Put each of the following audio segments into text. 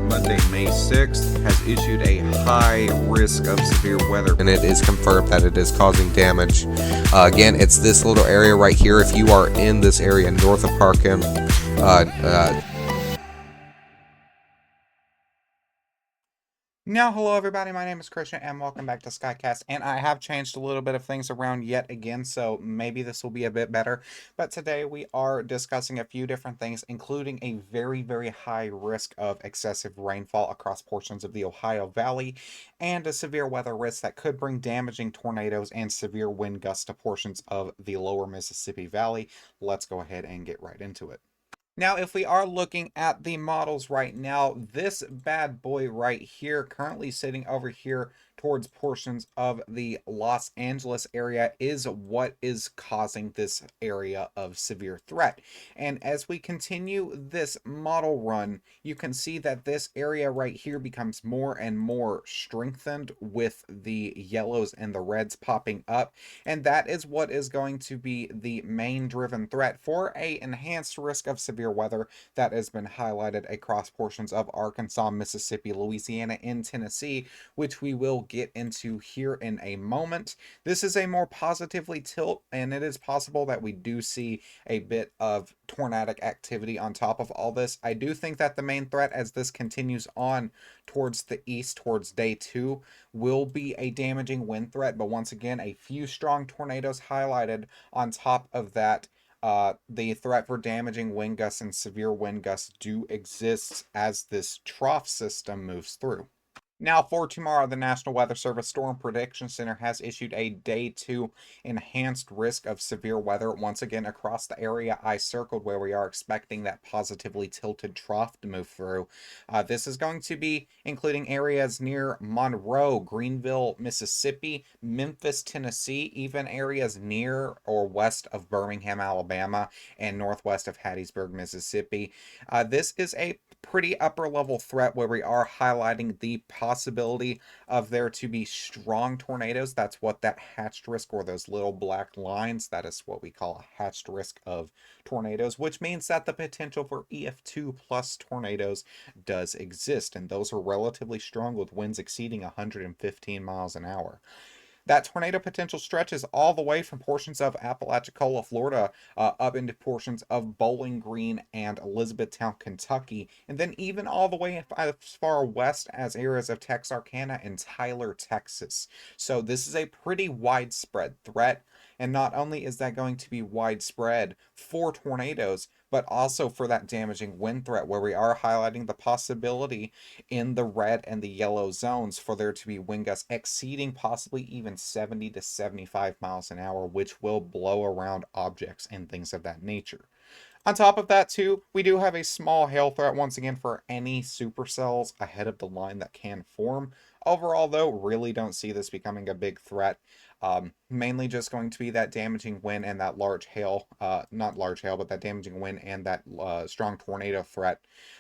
Monday, May 6th, has issued a high risk of severe weather, and it is confirmed that it is causing damage. Again, it's this little area right here. If you are in this area north of Parkham, Now, hello everybody, my name is Christian and welcome back to Skycast, and I have changed a little bit of things around yet again, so maybe this will be a bit better. But today we are discussing a few different things, including a very high risk of excessive rainfall across portions of the Ohio Valley, and a severe weather risk that could bring damaging tornadoes and severe wind gusts to portions of the lower Mississippi Valley. Let's go ahead and get right into it. Now, if we are looking at the models right now, this bad boy right here, currently sitting over here towards portions of the Los Angeles area, is what is causing this area of severe threat. And as we continue this model run, you can see that this area right here becomes more and more strengthened with the yellows and the reds popping up. And that is what is going to be the main driven threat for a enhanced risk of severe weather that has been highlighted across portions of Arkansas, Mississippi, Louisiana, and Tennessee, which we will get into here in a moment. This is a more positively tilt, and it is possible that we do see a bit of tornadic activity on top of all this. I do think that the main threat as this continues on towards the east, towards day 2, will be a damaging wind threat, but once again, a few strong tornadoes highlighted on top of that. The threat for damaging wind gusts and severe wind gusts do exist as this trough system moves through. Now, for tomorrow, the National Weather Service Storm Prediction Center has issued a day 2 enhanced risk of severe weather once again across the area I circled where we are expecting that positively tilted trough to move through. This is going to be including areas near Monroe, Greenville, Mississippi, Memphis, Tennessee, even areas near or west of Birmingham, Alabama, and northwest of Hattiesburg, Mississippi. This is a pretty upper level threat where we are highlighting the possibility of there to be strong tornadoes. That's what that hatched risk, or those little black lines, that is what we call a hatched risk of tornadoes, which means that the potential for EF2 plus tornadoes does exist, and those are relatively strong with winds exceeding 115 miles an hour. That tornado potential stretches all the way from portions of Apalachicola, Florida, up into portions of Bowling Green and Elizabethtown, Kentucky, and then even all the way as far west as areas of Texarkana and Tyler, Texas. So this is a pretty widespread threat. And not only is that going to be widespread for tornadoes, but also for that damaging wind threat, where we are highlighting the possibility in the red and the yellow zones for there to be wind gusts exceeding possibly even 70 to 75 miles an hour, which will blow around objects and things of that nature. On top of that, too, we do have a small hail threat once again for any supercells ahead of the line that can form. Overall, though, really don't see this becoming a big threat. Mainly just going to be that damaging wind and that large hail, not large hail, but that damaging wind and that strong tornado threat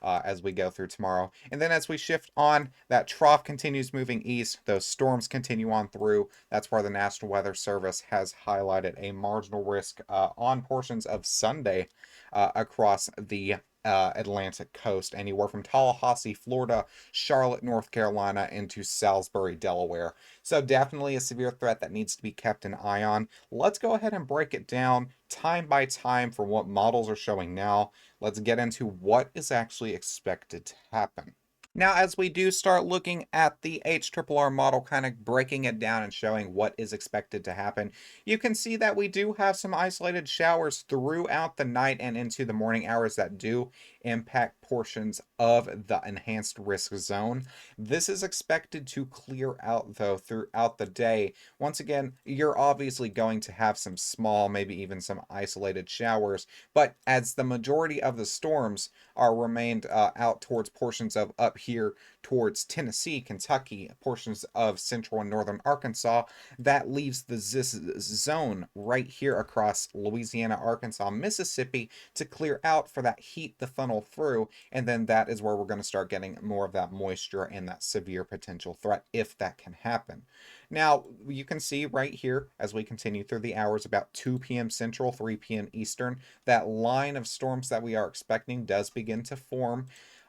as we go through tomorrow. And then as we shift on, that trough continues moving east. Those storms continue on through. That's where the National Weather Service has highlighted a marginal risk on portions of Sunday across the Atlantic coast, anywhere from Tallahassee, Florida, Charlotte, North Carolina, into Salisbury, Delaware. So definitely a severe threat that needs to be kept an eye on. Let's go ahead and break it down time by time for what models are showing now. Let's get into what is actually expected to happen. Now, as we do start looking at the HRRR model, kind of breaking it down and showing what is expected to happen, you can see that we do have some isolated showers throughout the night and into the morning hours that do impact portions of the enhanced risk zone. This is expected to clear out, though, throughout the day. Once again, you're obviously going to have some small, maybe even some isolated showers, but as the majority of the storms are remained out towards portions of up here towards Tennessee, Kentucky, portions of central and northern Arkansas, that leaves the zone right here across Louisiana, Arkansas, Mississippi to clear out for that heat to funnel through, and then that is where we're going to start getting more of that moisture and that severe potential threat, if that can happen. Now, you can see right here as we continue through the hours, about 2 p.m. Central, 3 p.m. Eastern, that line of storms that we are expecting does begin to form.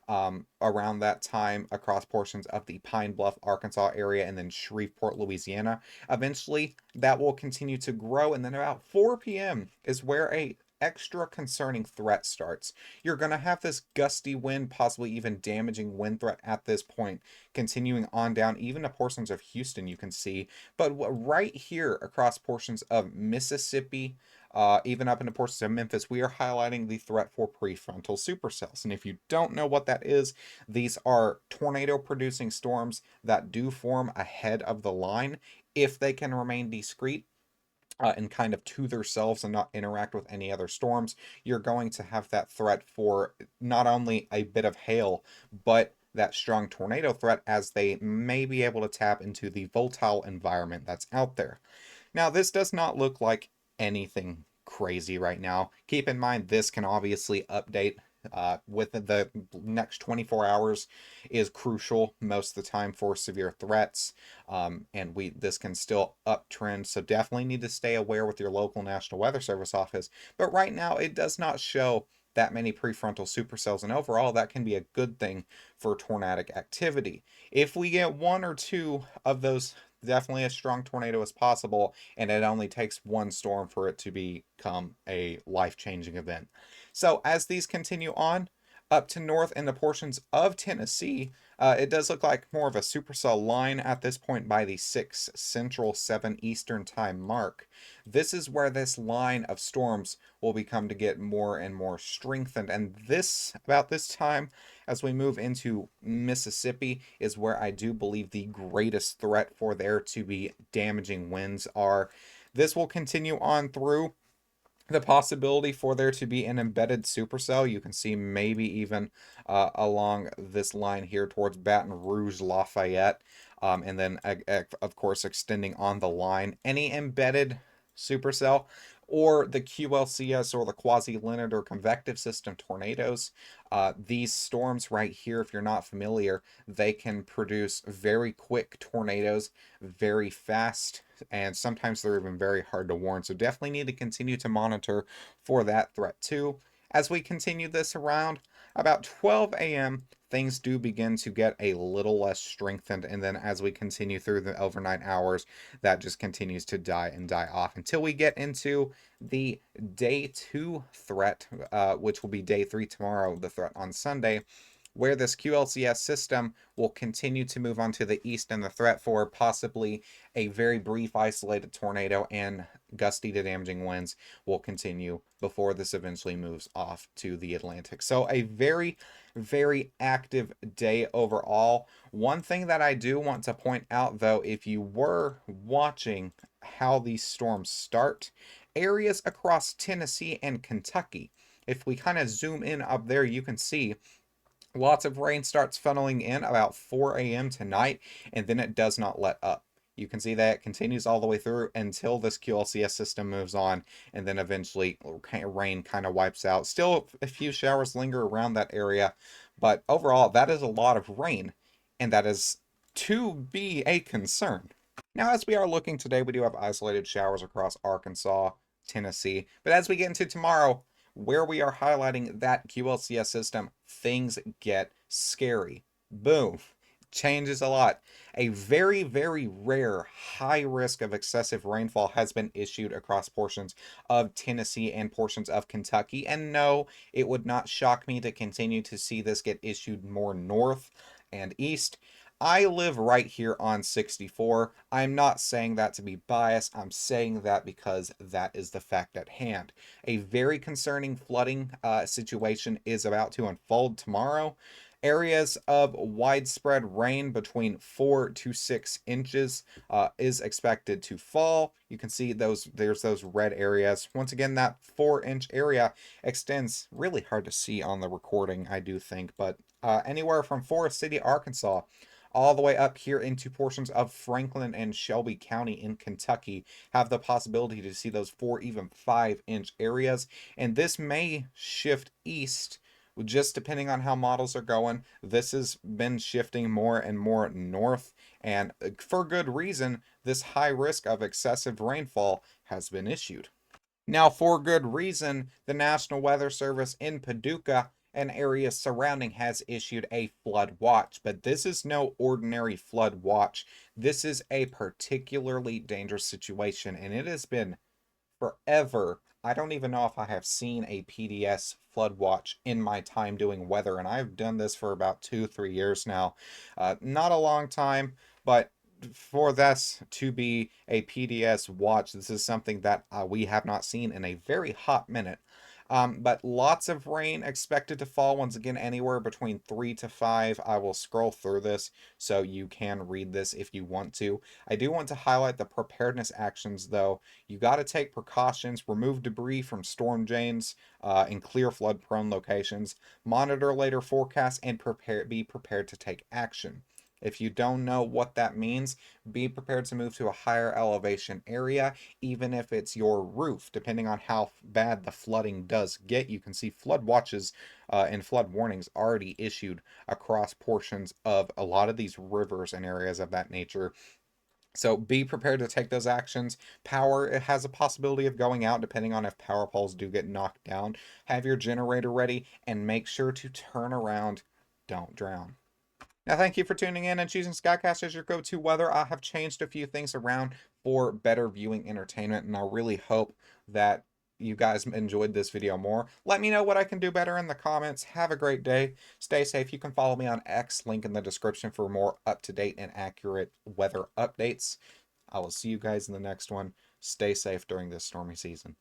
around that time across portions of the Pine Bluff, Arkansas area and then Shreveport, Louisiana. Eventually, that will continue to grow, and then about 4 p.m. is where a extra concerning threat starts. You're going to have this gusty wind, possibly even damaging wind threat at this point, continuing on down even to portions of Houston you can see. But right here across portions of Mississippi, even up into portions of Memphis, we are highlighting the threat for prefrontal supercells. And if you don't know what that is, these are tornado producing storms that do form ahead of the line if they can remain discreet and kind of to themselves and not interact with any other storms. You're going to have that threat for not only a bit of hail, but that strong tornado threat as they may be able to tap into the volatile environment that's out there. Now, this does not look like anything crazy right now. Keep in mind, this can obviously update with the next 24 hours is crucial most of the time for severe threats. And this can still uptrend, so definitely need to stay aware with your local National Weather Service office. But right now, it does not show that many prefrontal supercells, and overall, that can be a good thing for tornadic activity. If we get one or two of those, definitely as strong tornado as possible, and it only takes one storm for it to become a life-changing event. So as these continue on up to north in the portions of Tennessee, it does look like more of a supercell line at this point by the 6 Central 7 Eastern time mark. This is where this line of storms will become to get more and more strengthened, and this about this time as we move into Mississippi is where I do believe the greatest threat for there to be damaging winds are. This will continue on through the possibility for there to be an embedded supercell. You can see maybe even along this line here towards Baton Rouge, Lafayette, and then of course extending on the line. Any embedded supercell or the QLCS or the quasi-Leonard or convective system tornadoes. These storms right here, if you're not familiar, they can produce very quick tornadoes, very fast, and sometimes they're even very hard to warn. So definitely need to continue to monitor for that threat too. As we continue this around, about 12 a.m., things do begin to get a little less strengthened, and then as we continue through the overnight hours, that just continues to die and die off until we get into the day 2 threat, which will be day 3 tomorrow, the threat on Sunday, where this QLCS system will continue to move on to the east, and the threat for possibly a very brief isolated tornado and gusty to damaging winds will continue before this eventually moves off to the Atlantic. So a very, very active day overall. One thing that I do want to point out, though, if you were watching how these storms start, areas across Tennessee and Kentucky, if we kind of zoom in up there, you can see lots of rain starts funneling in about 4 a.m. tonight, and then it does not let up. You can see that it continues all the way through until this QLCS system moves on, and then eventually rain kind of wipes out. Still, a few showers linger around that area, but overall, that is a lot of rain, and that is to be a concern. Now, as we are looking today, we do have isolated showers across Arkansas, Tennessee, but as we get into tomorrow, where we are highlighting that QLCS system, things get scary. Boom. Changes a lot. A very, very rare high risk of excessive rainfall has been issued across portions of Tennessee and portions of Kentucky. And no, it would not shock me to continue to see this get issued more north and east. I live right here on 64. I'm not saying that to be biased. I'm saying that because that is the fact at hand. A very concerning flooding situation is about to unfold tomorrow. Areas of widespread rain between 4 to 6 inches is expected to fall. You can see there's those red areas. Once again, that 4-inch area extends, really hard to see on the recording, I do think, but anywhere from Forest City, Arkansas, all the way up here into portions of Franklin and Shelby County in Kentucky have the possibility to see those 4, even 5-inch areas. And this may shift east just depending on how models are going. This has been shifting more and more north, and for good reason, this high risk of excessive rainfall has been issued. Now, for good reason, the National Weather Service in Paducah an area surrounding has issued a flood watch, but this is no ordinary flood watch. This is a particularly dangerous situation, and it has been forever. I don't even know if I have seen a PDS flood watch in my time doing weather, and I've done this for about 2, 3 years now. Not a long time, but for this to be a PDS watch, this is something that we have not seen in a very hot minute. But lots of rain expected to fall once again, anywhere between 3 to 5. I will scroll through this so you can read this if you want to. I do want to highlight the preparedness actions though. You got to take precautions, remove debris from storm drains in clear flood prone locations, monitor later forecasts, and be prepared to take action. If you don't know what that means, be prepared to move to a higher elevation area, even if it's your roof, depending on how bad the flooding does get. You can see flood watches and flood warnings already issued across portions of a lot of these rivers and areas of that nature. So be prepared to take those actions. Power, it has a possibility of going out depending on if power poles do get knocked down. Have your generator ready and make sure to turn around. Don't drown. Now, thank you for tuning in and choosing Skycast as your go-to weather. I have changed a few things around for better viewing entertainment, and I really hope that you guys enjoyed this video more. Let me know what I can do better in the comments. Have a great day. Stay safe. You can follow me on X, link in the description for more up-to-date and accurate weather updates. I will see you guys in the next one. Stay safe during this stormy season.